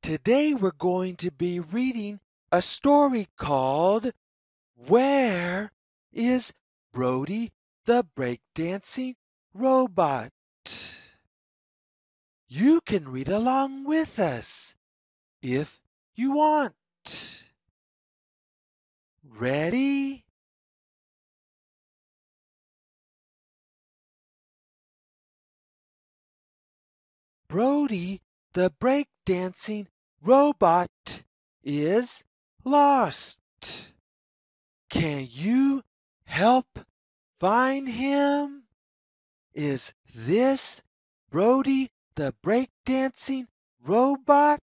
Today we're going to be reading a story called Where is Brody the Breakdancing Robot? You can read along with us if you want. Ready? Brody the Breakdancing Robot is lost. Can you help find him? Is this Brody the Breakdancing Robot?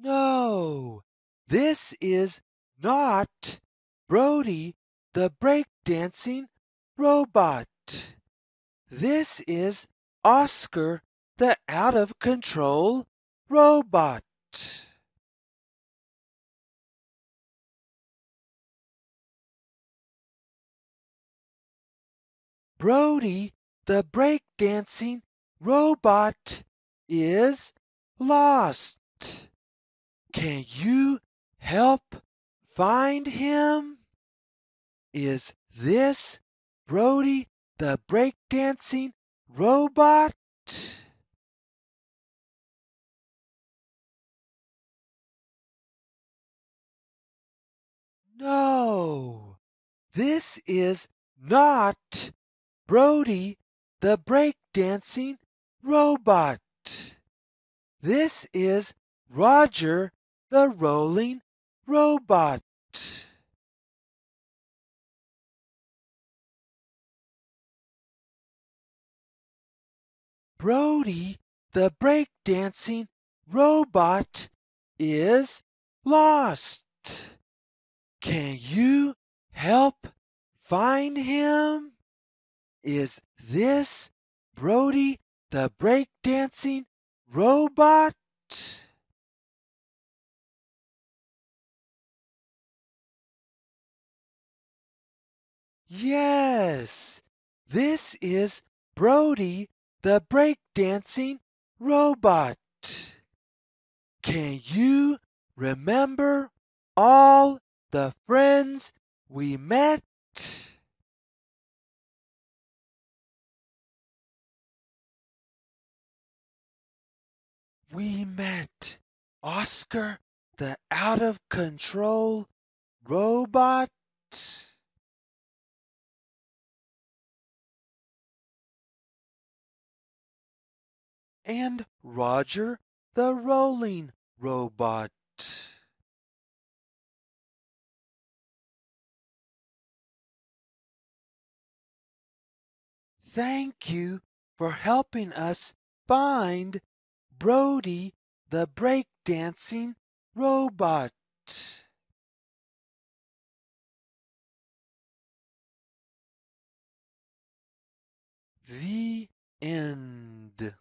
No, this is not Brody the Breakdancing Robot. This is Oscar the out-of-control robot. Brody the Breakdancing Robot is lost. Can you help find him? Is this Brody the Breakdancing Robot? No, this is not Brody the Breakdancing Robot. This is Rodger the Rolling Robot. Brody the Breakdancing Robot is lost. Can you help find him? Is this Brody the Breakdancing Robot? Yes, this is Brody the Breakdancing Robot. Can you remember all the friends we met? We met Oscar the out-of-control robot. And Rodger the rolling robot. Thank you for helping us find Brody the Breakdancing Robot. The end.